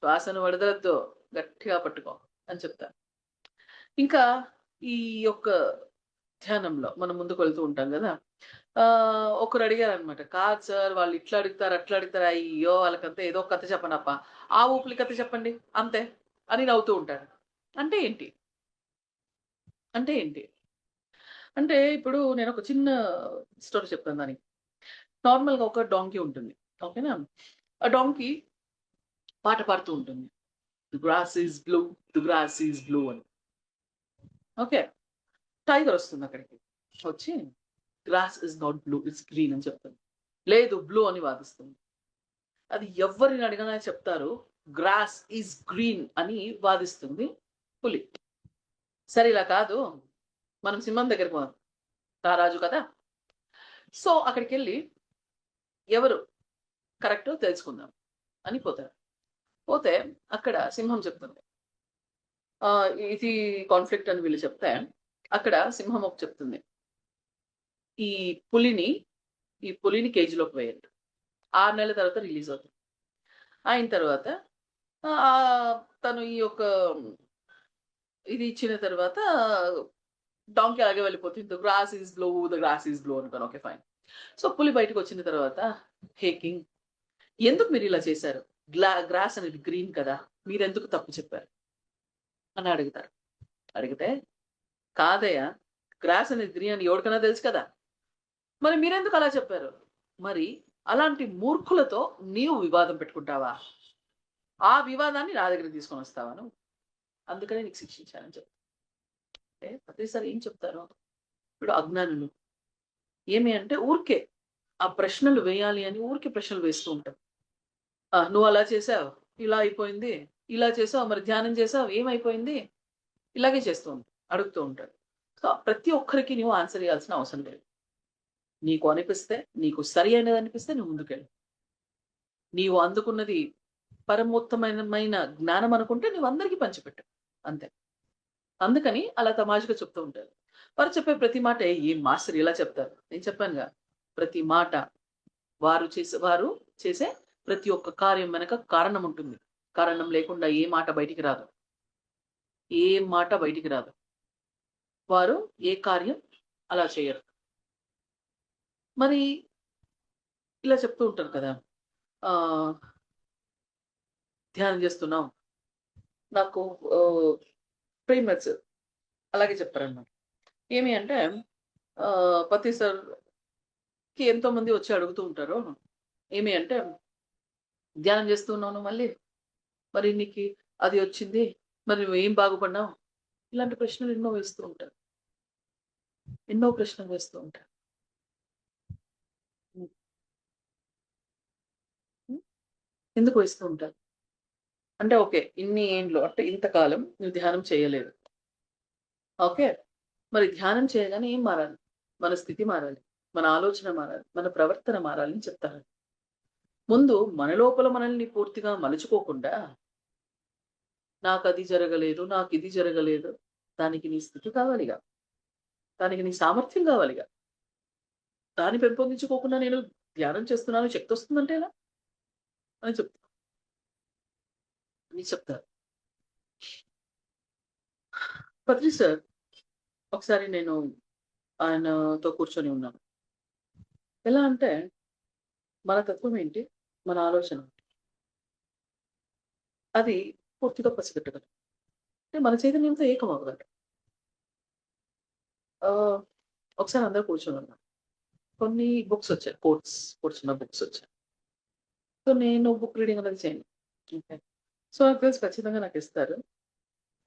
శ్వాసను వదలొద్దు. గట్టిగా పట్టుకో అని చెప్తా. ఇంకా ఈ యొక్క ధ్యానంలో మనం ముందుకు వెళ్తూ ఉంటాం గదా! ఒకరు అడిగారనమాట. "కాదు సార్ వాళ్ళు ఇట్లా అడుగుతారు, అట్లా అడుగుతారు. అయ్యో! వాళ్ళకంతా ఏదో ఒక కథ చెప్పండప్పా. ఆ ఊపులి కథ చెప్పండి అంతే" అని నవ్వుతూ ఉంటారు. అంటే ఏంటి? అంటే ఏంటి? అంటే ఇప్పుడు నేనొక చిన్న స్టోరీ చెప్తాను దానికి. నార్మల్‌గా ఒక డాంకీ ఉంటుంది. ఓకేనా? ఆ డాంకీ పాట పాడుతూ ఉంటుంది. 'The grass is blue, the grass is blue' అని. ఓకే. టైగర్ వస్తుందక్కడికి. వచ్చి grass is not blue, it's green అని చెప్తుంది. లేదు బ్లూ అని వాదిస్తుంది. అది ఎవ్వరిని అడిగినా చెప్తారు. గ్రాస్ ఈస్ గ్రీన్ అని వాదిస్తుంది పులి. సరే ఇలా కాదు. మనం సింహం దగ్గరికి పోదాం. రారాజు కదా! సో అక్కడికెళ్ళి ఎవరు కరెక్టో తెలుసుకుందాం అని పోతారు. పోతే అక్కడ సింహం చెప్తుంది. ఇది కాన్ఫ్లిక్ట్ అని వీళ్ళు చెప్తే, అక్కడ సింహం చెప్తుంది. ఈ పులిని, ఈ పులిని కేజ్‌లోకి వేయండి. 6 నెలల తర్వాత రిలీజ్ అవుతుంది. అయిన తర్వాత తను ఈ యొక్క ఇది ఇచ్చిన తర్వాత డాంకీ అలాగే వెళ్ళిపోతుంది. The grass is blue, the grass is blue అనుకోని ఓకే ఫైన్. సో పులి బయటకొచ్చిన తర్వాత, హే కింగ్, ఎందుకు మీరు ఇలా చేశారు? గ్రాస్ అనేది గ్రీన్ కదా! మీరెందుకు తప్పు చెప్పారు? అని అడుగుతారు. అడిగితే, కాదయ్యా! గ్రాస్ అనేది గ్రీన్ అని ఎవడికైనా తెలుసు కదా! మరి మీరెందుకు అలా చెప్పారు? మరి అలాంటి మూర్ఖులతో నీవు వివాదం పెట్టుకుంటావా? ఆ వివాదాన్ని నా దగ్గరికి తీసుకొనొస్తావా నువ్వు? అందుకనే నీకు శిక్షించానని చెప్తారు. అంటే ప్రతిసారి ఏం చెప్తారు? ఇప్పుడు అజ్ఞానులు ఏమి అంటే ఊరికే ఆ ప్రశ్నలు వేయాలి అని ఊరికే ప్రశ్నలు వేస్తూ ఉంటారు. నువ్వు అలా చేసావు, ఇలా అయిపోయింది. ఇలా చేసావు, మరి ధ్యానం చేసావు, ఏమైపోయింది? ఇలాగే చేస్తూ ఉంటారు. అడుగుతూ ఉంటారు. సో, ప్రతి ఒక్కరికి నువ్వు ఆన్సర్ ఇయ్యాల్సిన అవసరం లేదు. నీకు అనిపిస్తే, నీకు సరి అయినదనిపిస్తే నువ్వు ముందుకెళ్ళు. నీవు అందుకున్నది పరమోత్తమైన జ్ఞానం అనుకుంటే నువ్వు అందరికీ పంచిపెట్టు. అంతే. అందుకని అలా తమాషాగా చెప్తూ ఉంటారు. వారు చెప్పే ప్రతి మాట ఏం మాస్టర్ ఇలా చెప్తారు. నేను చెప్పానుగా ప్రతి మాట వారు చేసే ప్రతి ఒక్క కార్యం వెనక కారణం ఉంటుంది. కారణం లేకుండా ఏ మాట బయటికి రాదు. ఏ మాట బయటికి రాదు. వారు ఏ కార్యం అలా చేయరు. మరి ఇలా చెప్తూ ఉంటారు కదా! ఆహ్, ధ్యానం చేస్తున్నాం. నాకు ఆహ్, ప్రీమెథ్స్ అలాగే చెప్పారన్నమాట. ఏమి అంటే పతి సార్‌కి ఎంతోమంది వచ్చి అడుగుతూ ఉంటారు. ఏమి అంటే, "ధ్యానం చేస్తున్నావు నువ్వు మళ్ళీ? మరి నీకి అది వచ్చింది. మరి నువ్వేం బాగుపడినావు?" ఇలాంటి ప్రశ్నలు ఎన్నో వేస్తూ ఉంటారు. ఎన్నో ప్రశ్నలు వేస్తూ ఉంటారు. హ్మ్. హ్మ్. ఎందుకు వేస్తూ ఉంటారు? అంటే ఓకే. ఇన్ని ఏండ్లు అంటే ఇంతకాలం నువ్వు ధ్యానం చేయలేదు. ఓకే. మరి ధ్యానం చేయగానే ఏం మారాలి? మన స్థితి మారాలి. మన ఆలోచన మారాలి. మన ప్రవర్తన మారాలని చెప్తారు. ముందు మన లోపల మనల్ని పూర్తిగా మలుచుకోకుండా, నాకది జరగలేదు, నాకిది జరగలేదు. దానికి నీ స్థితి కావాలిగా. దానికి నీ సామర్థ్యం కావాలిగా. దాన్ని పెంపొందించుకోకుండా నేను ధ్యానం చేస్తున్నాను శక్తొస్తుందంటే ఎలా? అని చెప్తారు. పత్రి సార్ ఒకసారి నేను ఆయనతో కూర్చొని ఉన్నాను. ఎలా అంటే మన తత్వం ఏంటి? మన ఆలోచన. అది పూర్తిగా పసిగట్టగలం. అంటే మన చైతన్యంతో ఏకం అవ్వగలం. ఆహ్, ఒకసారి అందరూ కూర్చొనున్నాం. కొన్ని బుక్స్ వచ్చాయి. కోట్స్ ఉన్న బుక్స్ వచ్చాయి. సో, నేను బుక్ రీడింగ్ అనేది చేయను. ఓకే. సో, నాకు తెలుసు ఖచ్చితంగా నాకిస్తారు.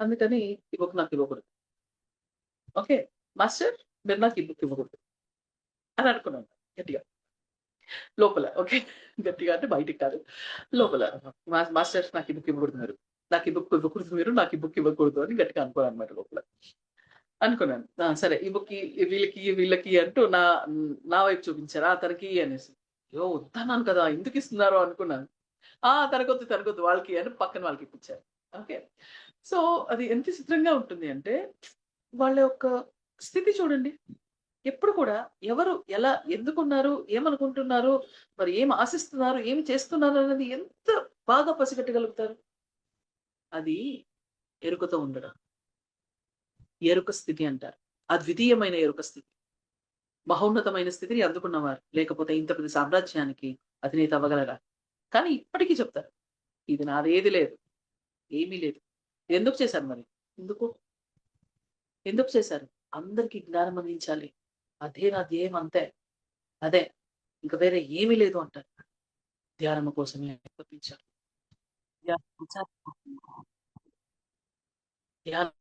అందుకని ఈ బుక్ నాకివ్వకూడదు. ఓకే. మాస్టర్ మీరు నాకు ఈ బుక్ ఇవ్వకూడదు అని అనుకున్నాను గట్టిగా. లోపల ఓకే. గట్టిగా అంటే బయటికి కాదు. లోపల మాస్టర్స్ నాకు ఈ బుక్ ఇవ్వకూడదు మీరు. నాకు ఈ బుక్ ఇవ్వకూడదు మీరు. నాకు ఈ బుక్ ఇవ్వకూడదు అని గట్టిగా అనుకున్నానన్నమాట లోపల. అనుకున్నాను. సరే ఈ బుక్ వీళ్ళకి అంటూ నా వైపు చూపించారు. తనకి అనేసి. అయ్యో! వద్దన్నాను కదా! ఎందుకిస్తున్నారు అనుకున్నాను. తనకొద్దు వాళ్ళకి అని పక్కన వాళ్ళకిప్పించారు. ఓకే. సో, అది ఎంత విచిత్రంగా ఉంటుంది అంటే, వాళ్ళ యొక్క స్థితి చూడండి. ఎప్పుడు కూడా ఎవరు ఎలా ఎందుకున్నారు? ఏమనుకుంటున్నారు? మరి ఏమి ఆశిస్తున్నారు? ఏమి చేస్తున్నారు? అనేది ఎంత బాగా పసిగట్టగలుగుతారు? అది ఎరుకతో ఉండడం. ఎరుక స్థితి అంటారు. అద్వితీయమైన ఎరుక స్థితి. మహోన్నతమైన స్థితిని అందుకున్నవారు. లేకపోతే ఇంత పెద్ద సామ్రాజ్యానికి అధినేత అవ్వగలరా? కానీ ఇప్పటికి చెప్తారు. ఇది నాదేది లేదు. ఏమీ లేదు. ఎందుకు చేశారు మరి? ఎందుకు? ఎందుకు చేశారు? అందరికి జ్ఞానం అందించాలి. అదే నా ధ్యేయం అంతే. అదే. ఇంక వేరే ఏమీ లేదు అంటారు. ధ్యానము కోసమే తప్పించారు. ధ్యానం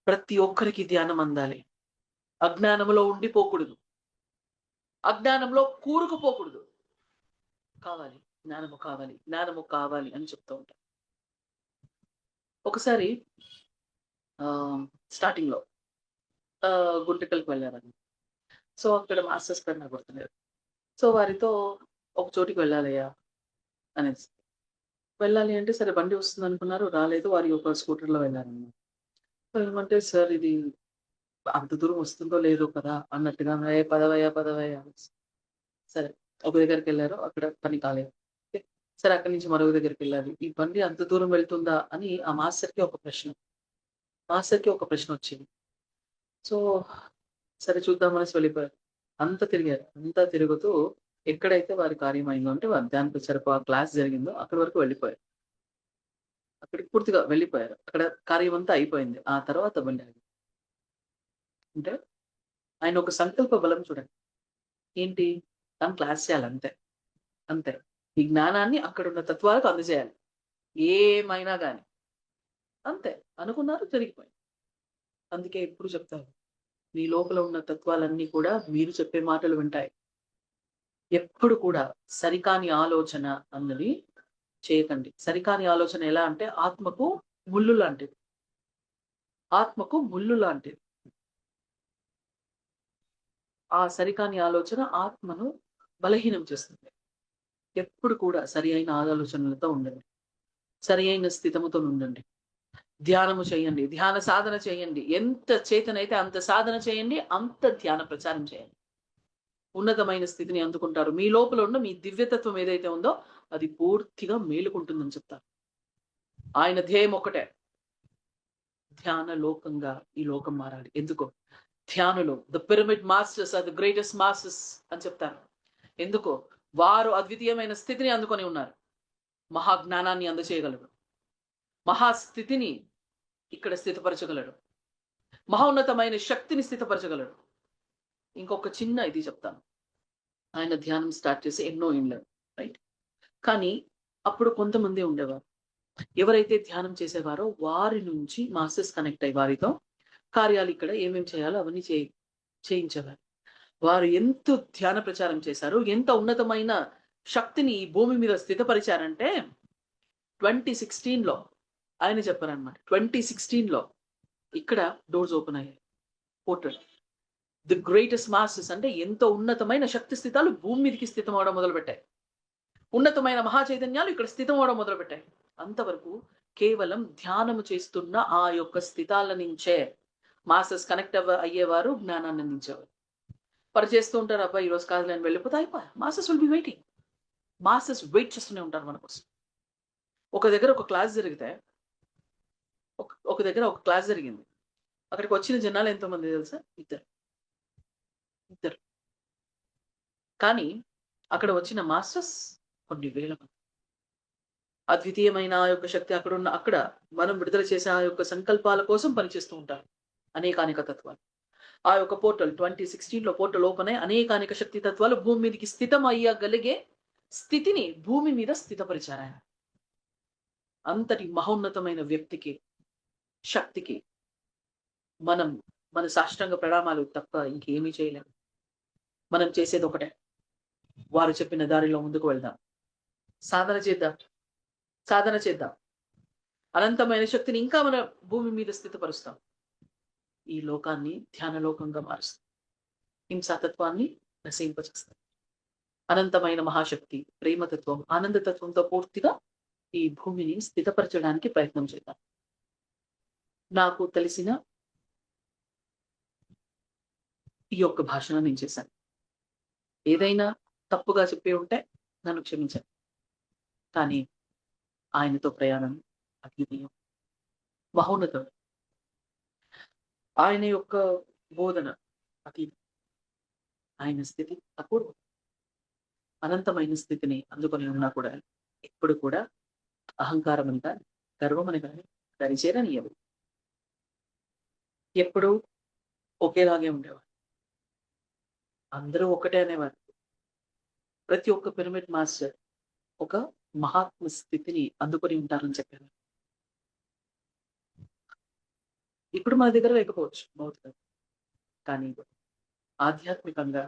ప్రతి ఒక్కరికి ధ్యానం అందాలి. అజ్ఞానంలో ఉండిపోకూడదు. అజ్ఞానంలో కూరుకుపోకూడదు. కావాలి. జ్ఞానము కావాలి. జ్ఞానము కావాలి అని చెప్తూ ఉంటారు. ఒకసారి స్టార్టింగ్‌లో గుంటకల్‌కి వెళ్ళానండి. సో, అక్కడ మాస్టర్స్ పేరు నాకు గుర్తులేదు. సో, వారితో ఒక చోటికి వెళ్ళాలయ్యా అనేసి. వెళ్ళాలి అంటే సరే బండి వస్తుందనుకున్నారు. రాలేదు. వారి ఒక స్కూటర్‌లో వెళ్లారన్నమాట. సో, ఏమంటే సార్ ఇది అంత దూరం వస్తుందో లేదో కదా! అన్నట్టుగా "ఏ పదవయ్యా, పదవయ్యా" అనేసి. సరే ఒక దగ్గరికెళ్లారు. అక్కడ పని కాలేదు. ఓకే. సరే అక్కడి నుంచి మరొక దగ్గరికెళ్ళాలి. ఈ బండి అంత దూరం వెళ్తుందా అని ఆ మాస్టర్‌కి ఒక ప్రశ్న. మాస్టర్‌కి ఒక ప్రశ్నొచ్చింది. సో, సరే చూద్దాం అనేసి వెళ్ళిపోయారు. అంతా తిరిగారు. అంతా తిరుగుతూ ఎక్కడైతే వారి కార్యం అయిందో అంటే వారి ధ్యాన ప్రచారపు ఆ క్లాస్ జరిగిందో అక్కడి వరకు వెళ్ళిపోయారు. అక్కడికి పూర్తిగా వెళ్ళిపోయారు. అక్కడ కార్యం అంతా అయిపోయింది. ఆ తర్వాత వెళ్ళారు. అంటే ఆయన ఒక సంకల్ప బలం చూడండి. ఏంటి? తను క్లాస్ చేయాలి అంతే. అంతే. ఈ జ్ఞానాన్ని అక్కడున్న తత్వాలకు అందజేయాలి. ఏమైనా గాని. అంతే. అనుకున్నారు జరిగిపోయింది. అందుకే ఎప్పుడు చెప్తారు. మీ లోపల ఉన్న తత్వాలన్నీ కూడా మీరు చెప్పే మాటలు వింటాయి. ఎప్పుడు కూడా సరికాని ఆలోచన అన్నది చేయకండి. సరికాని ఆలోచన ఎలా అంటే ఆత్మకు ముల్లు లాంటిది. ఆత్మకు ముల్లు లాంటిది. ఆ సరికాని ఆలోచన ఆత్మను బలహీనం చేస్తుంది. ఎప్పుడు కూడా సరి అయిన ఆలోచనలతో ఉండండి. సరి అయిన స్థితముతో ఉండండి. ధ్యానము చేయండి. ధ్యాన సాధన చేయండి. ఎంత చేతనైతే అంత సాధన చేయండి. అంత ధ్యాన ప్రచారం చేయండి. ఉన్నతమైన స్థితిని అందుకుంటారు. మీ లోపల ఉన్న మీ దివ్యతత్వం ఏదైతే ఉందో అది పూర్తిగా మేలుకుంటుందని చెప్తారు. ఆయన ధ్యేయం ఒక్కటే. ధ్యాన లోకంగా ఈ లోకం మారాలి. ఎందుకో? ధ్యానులు the pyramid masters are the greatest masters అని చెప్తారు. ఎందుకో? వారు అద్వితీయమైన స్థితిని అందుకొని ఉన్నారు. మహాజ్ఞానాన్ని అందచేయగలరు. మహాస్థితిని ఇక్కడ స్థితపరచగలడు. మహోన్నతమైన శక్తిని స్థితపరచగలడు. ఇంకొక చిన్న ఇది చెప్తాను. ఆయన ధ్యానం స్టార్ట్ చేసి ఎన్నో ఏళ్ళు, రైట్? కానీ అప్పుడు కొంతమంది ఉండేవారు. ఎవరైతే ధ్యానం చేసేవారో వారి నుంచి మాస్టర్స్ కనెక్ట్ అయ్యి వారితో కార్యాలు ఇక్కడ ఏమేమి చేయాలో అవన్నీ చేయించేవారు. వారు ఎంత ధ్యాన ప్రచారం చేశారు, ఎంత ఉన్నతమైన శక్తిని ఈ భూమి మీద స్థితపరిచారంటే 2016లో ఆయన చెప్పారనమాట. 2016లో ఇక్కడ డోర్స్ ఓపెన్ అయ్యాయి. పోర్టల్ ది గ్రేటెస్ట్ మాస్టర్స్ అంటే ఎంతో ఉన్నతమైన శక్తి స్థితాలు భూమి మీదకి స్థితం అవడం మొదలుపెట్టాయి. ఉన్నతమైన మహా చైతన్యాలు ఇక్కడ స్థితం అవడం మొదలుపెట్టాయి. అంతవరకు కేవలం ధ్యానము చేస్తున్న ఆ యొక్క స్థితాల నుంచే మాస్టర్స్ కనెక్ట్ అయ్యేవారు, జ్ఞానాన్ని అందించేవారు. వారు చేస్తూ ఉంటారు. అబ్బాయి ఈరోజు కాదు నేను వెళ్ళిపోతే అయిపోయి masters will be waiting. Masters wait చేస్తూనే ఉంటారు మన కోసం. ఒక దగ్గర ఒక క్లాస్ జరిగితే ఒక దగ్గర ఒక క్లాస్ జరిగింది. అక్కడికి వచ్చిన జనాలు ఎంతోమంది తెలుసా? ఇద్దరు. కానీ అక్కడ వచ్చిన మాస్టర్స్ కొన్ని వేల మంది. అద్వితీయమైన ఆ యొక్క శక్తి అక్కడ మనం విడుదల చేసే ఆ యొక్క సంకల్పాల కోసం పనిచేస్తూ ఉంటారు అనేకానేక తత్వాలు. ఆ యొక్క పోర్టల్ 2016లో పోర్టల్ ఓపెన్ అయ్యి అనేకానేక శక్తి తత్వాలు భూమి మీదకి స్థితం అయ్యగలిగే స్థితిని భూమి మీద స్థితపరిచారు ఆయన. అంతటి మహోన్నతమైన వ్యక్తికి, శక్తికి మనం మన సాష్టాంగ ప్రణామాలు తప్ప ఇంకేమీ చేయలేము. మనం చేసేది ఒకటే. వారు చెప్పిన దారిలో ముందుకు వెళ్దాం. సాధన చేద్దాం. అనంతమైన శక్తిని ఇంకా మన భూమి మీద స్థితపరుస్తాం. ఈ లోకాన్ని ధ్యానలోకంగా మారుస్తాం. హింసాతత్వాన్ని నశింపచేస్తాం. అనంతమైన మహాశక్తి, ప్రేమతత్వం, ఆనందతత్వంతో పూర్తిగా ఈ భూమిని స్థితపరచడానికి ప్రయత్నం చేద్దాం. నాకు తెలిసిన ఈ యొక్క భాషను నేను చేశాను. ఏదైనా తప్పుగా చెప్పి ఉంటే నన్ను క్షమించాను. కానీ ఆయనతో ప్రయాణం అద్వితీయం, మహోన్నతం. ఆయన యొక్క బోధన అతీతం. ఆయన స్థితి అపూర్వం. అనంతమైన స్థితిని అందుకొని ఉన్నా కూడా ఎప్పుడు కూడా అహంకారం అని కానీ, గర్వం అని కానీ దరిచేరనియవు. ఎప్పుడు ఒకేలాగే ఉండేవారు. అందరూ ఒకటే అనేవారు. ప్రతి ఒక్క పిరమిడ్ మాస్టర్ ఒక మహాత్మ స్థితిని అందుకొని ఉంటారని చెప్పారు. ఇప్పుడు మన దగ్గర లేకపోవచ్చు భౌతికంగా, కానీ ఆధ్యాత్మికంగా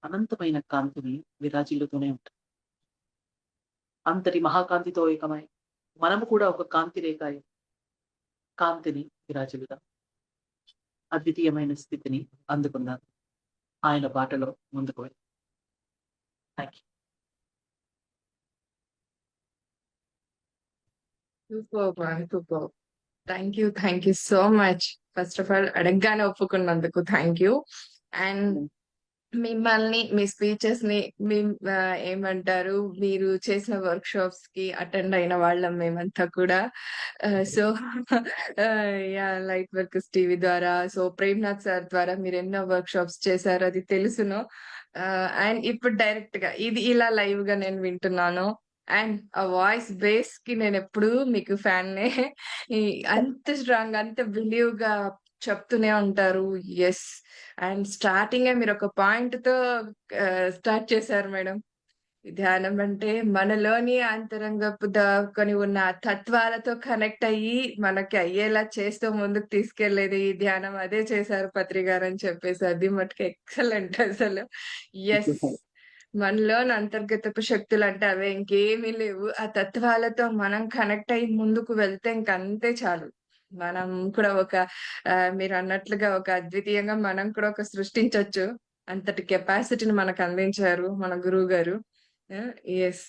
అనంతమైన కాంతిని విరాజిల్లుతూనే ఉంటారు. అంతటి మహాకాంతితో ఏకమై మనము కూడా ఒక కాంతి రేఖ కాంతిని విరాజిల్లుదాం. అద్వితీయమైన స్థితిని అందుకుందాం. ఆయన బాటలో ముందుకు వెళ్ళి. Thank you. Super. Thank you so much. First of all అడగగానే ఒప్పుకున్నందుకు థ్యాంక్ యూ. అండ్ మిమ్మల్ని, మీ స్పీచెస్ ని ఏమంటారు, మీరు చేసిన వర్క్ షాప్స్ కి అటెండ్ అయిన వాళ్ళం మేమంతా కూడా. సో లైట్ వర్కర్స్ టీవీ ద్వారా, సో ప్రేమ్నాథ్ సార్ ద్వారా మీరు ఎన్నో వర్క్ షాప్స్ చేశారు, అది తెలుసును. అండ్ ఇప్పుడు డైరెక్ట్ గా ఇది ఇలా లైవ్ గా నేను వింటున్నాను. అండ్ ఆ వాయిస్ బేస్ కి నేను ఎప్పుడు మీకు ఫ్యాన్ నే. అంత స్ట్రాంగ్, అంత బిలీవ్ గా చెప్తూనే ఉంటారు. ఎస్. అండ్ స్టార్టింగ్ మీరు ఒక పాయింట్ తో స్టార్ట్ చేశారు మేడం. ధ్యానం అంటే మనలోని అంతరంగపు దాక్కుని ఉన్న ఆ తత్వాలతో కనెక్ట్ అయ్యి మనకి అయ్యేలా చేస్తూ ముందుకు తీసుకెళ్లేది ఈ ధ్యానం. అదే చేశారు పత్రి గారు అని చెప్పేసి అది మటుకు ఎక్సలెంట్ అసలు. ఎస్. మనలోని అంతర్గతపు శక్తులు అంటే అవే, ఇంకేమీ లేవు. ఆ తత్వాలతో మనం కనెక్ట్ అయ్యి ముందుకు వెళ్తే ఇంకంతే చాలు. మనం కూడా ఒక మీరు అన్నట్లుగా ఒక అద్వితీయంగా మనం కూడా ఒక సృష్టించొచ్చు. అంతటి కెపాసిటీని మనకు అందించారు మన గురువు గారు. ఎస్.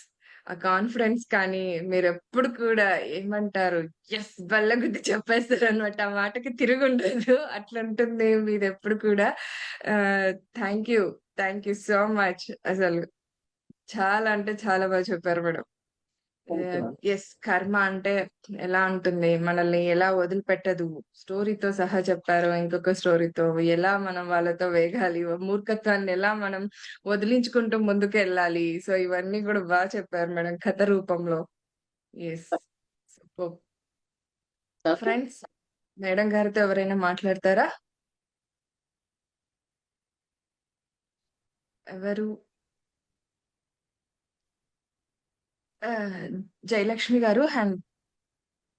ఆ కాన్ఫిడెన్స్ కానీ మీరెప్పుడు కూడా ఏమంటారు, యెస్ బల్లగుద్ది చెప్పేస్తారనమాట. ఆ మాటకి తిరుగుండదు. అట్లుంటుంది మీదెప్పుడు కూడా. Thank you. Thank you so much. అసలు చాలా అంటే చాలా బాగా చెప్పారు మేడం. Thank you. యెస్. కర్మ అంటే ఎలా ఉంటుంది, మనల్ని ఎలా వదిలిపెట్టదు. స్టోరీతో సహా చెప్పారు. ఇంకొక స్టోరీతో ఎలా మనం వాళ్ళతో వేగాలి, మూర్ఖత్వాన్ని ఎలా మనం వదిలించుకుంటూ ముందుకెళ్ళాలి. సో ఇవన్నీ కూడా బాగా చెప్పారు మేడం కథ రూపంలో. Yes. Super. Okay. Friends, madam గారితో ఎవరైనా మాట్లాడతారా? ఎవరు? ఆ, జయలక్ష్మి గారు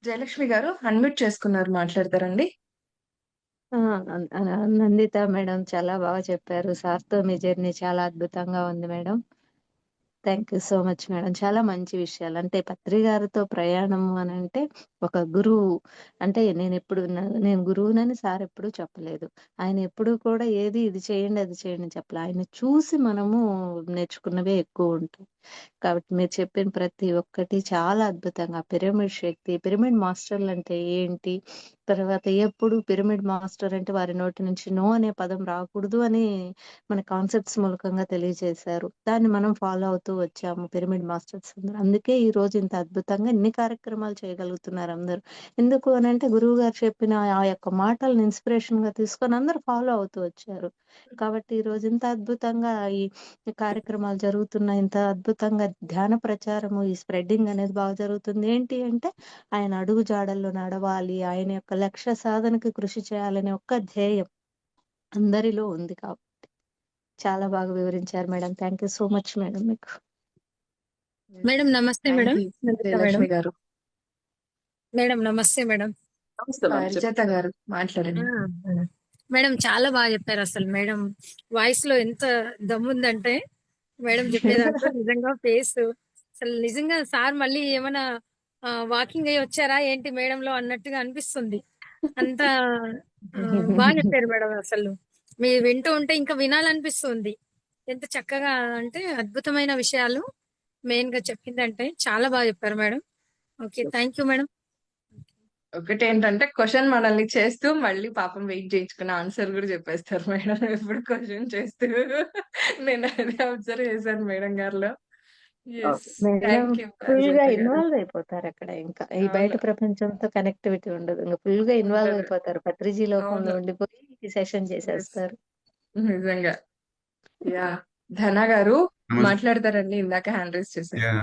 జయలక్ష్మి గారు అన్మ్యూట్ చేసుకున్నారు, మాట్లాడతారండి? ఆ! నందిత మేడం చాలా బాగా చెప్పారు. సార్‌తో మీ జర్నీ చాలా అద్భుతంగా ఉంది madam. Thank you so much madam. చాలా మంచి విషయాలు. అంటే పత్రి గారితో ప్రయాణం అనంటే ఒక గురువు అంటే నేను గురువునని సార్ ఎప్పుడూ చెప్పలేదు. ఆయన ఎప్పుడూ కూడా ఏది ఇది చేయండి, అది చేయండి అని చెప్పలే. ఆయన్ని చూసి మనము నేర్చుకున్నవే ఎక్కువుంటాయి. కాబట్టి మీరు చెప్పిన ప్రతి ఒక్కటి చాలా అద్భుతంగా పిరమిడ్ శక్తి, పిరమిడ్ మాస్టర్‌లంటే ఏంటి? తర్వాత ఎప్పుడు పిరమిడ్ మాస్టర్ అంటే వారి నోటి నుంచి నో అనే పదం రాకూడదు అని మన కాన్సెప్ట్స్ మూలకంగా తెలియజేశారు. దాన్ని మనం ఫాలో అవుతూ వచ్చాము పిరమిడ్ మాస్టర్స్ అందరూ. అందుకే ఈ రోజు ఇంత అద్భుతంగా ఇన్ని కార్యక్రమాలు చేయగలుగుతున్నారు అందరూ. ఎందుకు అనంటే గురువుగారు చెప్పిన ఆ యొక్క మాటలను ఇన్స్పిరేషన్‌గా తీసుకొని అందరూ ఫాలో అవుతూ వచ్చారు. కాబట్టి ఈ రోజు ఇంత అద్భుతంగా ఈ కార్యక్రమాలు జరుగుతున్నాయి. ఇంత అద్భుతంగా ధ్యాన ప్రచారము, ఈ స్ప్రెడ్డింగ్ అనేది బాగా జరుగుతుంది. ఏంటి అంటే ఆయన అడుగు జాడల్లో నడవాలి. ఆయన యొక్క లక్ష్య సాధనకి కృషి చేయాలనే ఒక్క ధ్యేయం అందరిలో ఉంది చాలా బాగా వివరించారు madam. Thank you so much madam మీకు. మేడం నమస్తే thank madam. You Nanditha madam. Jayalakshmi garu. Madam నమస్తే మేడం. నమస్తే మేడం. పారిజాత గారు మాట్లాడండి. మేడం. మేడం చాలా బాగా చెప్పారు అసలు. మేడం వాయిస్ లో ఎంత దమ్ముందంటే మేడం చెప్పేదాంట్లో నిజంగా ఫేస్ అసలు నిజంగా సార్ మళ్ళీ ఏమైనా వాకింగ్ అయ్యి వచ్చారా ఏంటి మేడంలో అన్నట్టుగా అనిపిస్తుంది. అంత బాగా చెప్పారు మేడం అసలు. మీరు వింటూ ఉంటే ఇంకా వినాలనిపిస్తుంది. ఎంత చక్కగా అంటే అద్భుతమైన విషయాలు మెయిన్ గా చెప్పిందంటే చాలా బాగా చెప్పారు madam. Okay thank you madam. ఒకటేంటంటే క్వశ్చన్ మనల్ని చేస్తూ మళ్ళీ పాపం వెయిట్ చేయించుకున్న ఆన్సర్ కూడా చెప్పేస్తారు మేడం. ఎప్పుడు క్వశ్చన్ చేస్తూ నేను అదే అబ్జర్వ్ చేశాను మేడం గారిలో. Yes. Madam thank you full గా పారిజాత గారు. ఇన్వాల్వ్ అయిపోతారు అక్కడ. ఇంకా ఈ బయట అవును. ప్రపంచంతో కనెక్టివిటీ ఉండదు. ఇంకా ఫుల్ గా ఇన్వాల్వ్ ఉండదు. అయిపోతారు. పత్రిజీ లోకంలో అవును. ఉండిపోయి ఈ సెషన్ ఎస్. చేసేస్తారు. నిజంగా. యా. ధన గారు నమస్తే. మాట్లాడతారండి, ఇందాక హ్యాండ్ రైస్ చేశారు. యా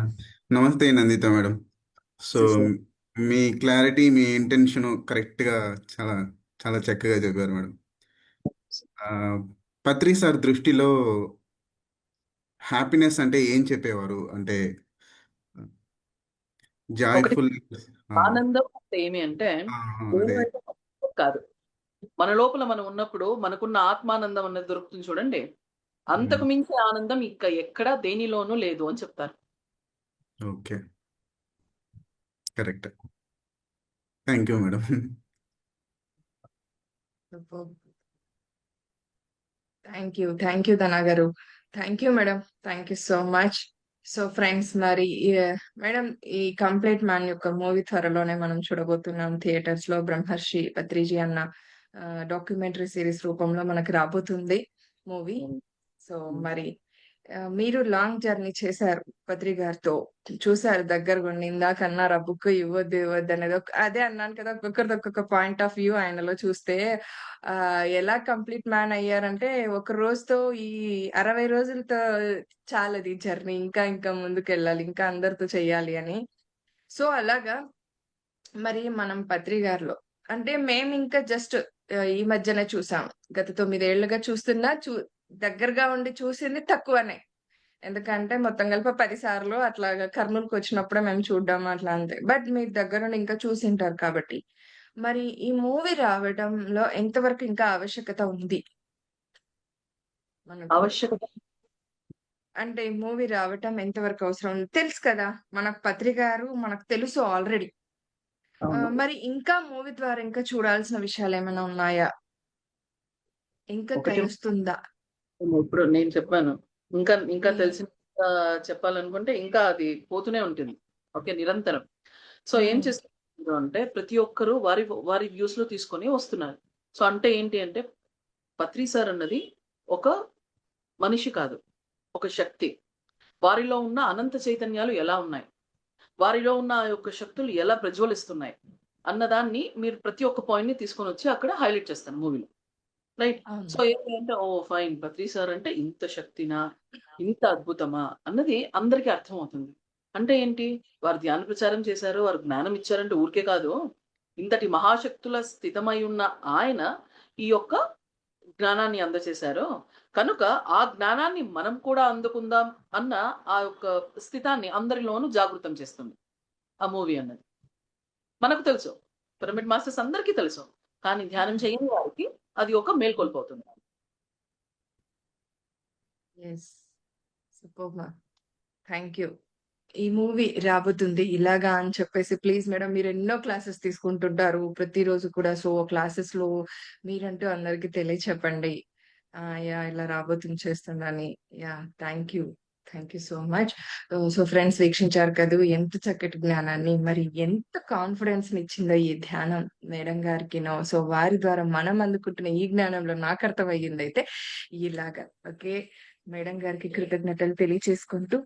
నమస్తే నందిత మేడం. సో మీ క్లారిటీ, మీ ఇంటెన్షన్ కరెక్ట్గా చాలా చాలా చక్కగా చెప్పారు మేడం. పత్రి సార్ దృష్టిలో హ్యాపీనెస్ అంటే ఏం చెప్పేవారు? అంటే ఒకటి జాయ్ఫుల్ ఆనందం అంటే ఏమి అంటే అదే ఏమంటే కాదు. మన లోపల మనం ఉన్నప్పుడు మనకున్న ఆత్మానందం అనేది దొరుకుతుంది చూడండి. అంతకు మించే ఆనందం ఇంకా ఎక్కడ దేనిలోనూ లేదు అని చెప్తారు. Okay, correct. Thank you madam. Thank you Dhana గారు. Thank you madam. Thank you so much. So friends, మరి మేడం ఈ కంప్లీట్ మ్యాన్ యొక్క మూవీ త్వరలోనే మనం చూడబోతున్నాం థియేటర్స్ లో. బ్రహ్మర్షి పత్రిజీ అన్న డాక్యుమెంటరీ సిరీస్ రూపంలో మనకి రాబోతుంది మూవీ. సో మరి మీరు లాంగ్ జర్నీ చేశారు పత్రి గారితో, చూసారు దగ్గరగా ఉండి. ఇందాక అన్నారు ఆ బుక్ ఇవ్వద్దు ఇవ్వద్దు అనేది. అదే అన్నాను కదా, ఒక్కొక్కరిది ఒక్కొక్క పాయింట్ ఆఫ్ వ్యూ ఆయనలో చూస్తే ఎలా కంప్లీట్ మ్యాన్ అయ్యారంటే, ఒక రోజుతో ఈ 60 రోజులతో చాలది జర్నీ, ఇంకా ఇంకా ముందుకు వెళ్ళాలి, ఇంకా అందరితో చెయ్యాలి అని. సో అలాగా మరి మనం పత్రి గారిలో అంటే మేము ఇంకా జస్ట్ ఈ మధ్యనే చూసాం. గత 9 ఏళ్లుగా చూస్తున్నా దగ్గరగా ఉండి చూసింది తక్కువనే. ఎందుకంటే మొత్తం కలిపి 10 సార్లు అట్లాగా కర్నూలుకి వచ్చినప్పుడే మేము చూడ్డం అట్లా అంతే. బట్ మీరు దగ్గరుండి ఇంకా చూసింటారు కాబట్టి. మరి ఈ మూవీ రావడంలో ఎంతవరకు ఇంకా ఆవశ్యకత ఉంది మనకు? ఆవశ్యకత అంటే ఈ మూవీ రావటం ఎంతవరకు అవసరం ఉంది? తెలుసు కదా, మనకు పత్రి గారు మనకు తెలుసు ఆల్రెడీ. అవును. మరి ఇంకా మూవీ ద్వారా ఇంకా చూడాల్సిన విషయాలేమైనా ఉన్నాయా? ఇంకా ఒకటి తెలుస్తుందా? ఇప్పుడు నేను చెప్పాను. ఇంకా ఇంకా హ్మ్. తెలిసిన చెప్పాలనుకుంటే ఇంకా అది పోతూనే ఉంటుంది. ఓకే, నిరంతరం. సో ఏం హ్మ్. చేస్తున్నారు అంటే ప్రతి ఒక్కరు వారి వారి వ్యూస్ లో తీసుకొని వస్తున్నారు. సో అంటే ఏంటి అంటే పత్రి సార్ అన్నది ఒక మనిషి కాదు, ఒక శక్తి. వారిలో ఉన్న అనంత చైతన్యాలు ఎలా ఉన్నాయి, వారిలో ఉన్న ఆ యొక్క శక్తులు ఎలా ప్రజ్వలిస్తున్నాయి అన్నదాన్ని మీరు ప్రతి ఒక్క పాయింట్ ని తీసుకొని వచ్చి అక్కడ హైలైట్ చేస్తాను మూవీలో. రైట్. సో అవును. ఏంటి అంటే ఓ ఫైన్, పత్రి సార్ అంటే ఇంత శక్తినా, ఇంత అద్భుతమా అన్నది అందరికీ అర్థం అవుతుంది. అంటే ఏంటి, వారు ధ్యాన ప్రచారం చేశారు, వారు జ్ఞానం ఇచ్చారంటే ఊరికే కాదు. ఇంతటి మహాశక్తుల స్థితమై ఉన్న ఆయన ఈ యొక్క జ్ఞానాన్ని అందజేశారు. కనుక ఆ జ్ఞానాన్ని మనం కూడా అందుకుందాం అన్న ఆ యొక్క స్థితాన్ని అందరిలోనూ జాగృతం చేస్తుంది ఆ మూవీ అన్నది. మనకు తెలుసు, పిరమిడ్ మాస్టర్స్ అందరికీ తెలుసు, కానీ ధ్యానం చేయని వారికి అది ఒక మేల్కొల్పు అవుతుంది. Yes. Super ma'am. Thank you. ఈ మూవీ రాబోతుంది ఇలాగా అని చెప్పేసి, ప్లీజ్ మేడం, మీరు ఎన్నో క్లాసెస్ తీసుకుంటుంటారు ప్రతిరోజు కూడా. సో క్లాసెస్ లో మీరంటూ అందరికి తెలియచెప్పండి. యా ఇలా రాబోతుంది చేస్తుందని. Yeah, thank you. Thank you so much. So friends, వీక్షించారు కదా ఎంత చక్కటి జ్ఞానాన్ని, మరి ఎంత కాన్ఫిడెన్స్ ఇచ్చిందో ఈ ధ్యానం మేడం గారికి. సో వారి ద్వారా మనం అందుకుంటున్న ఈ జ్ఞానంలో నాకు అర్థమయ్యింది అయితే ఇలాగా. ఓకే, మేడం గారికి కృతజ్ఞతలు తెలియచేసుకుంటూ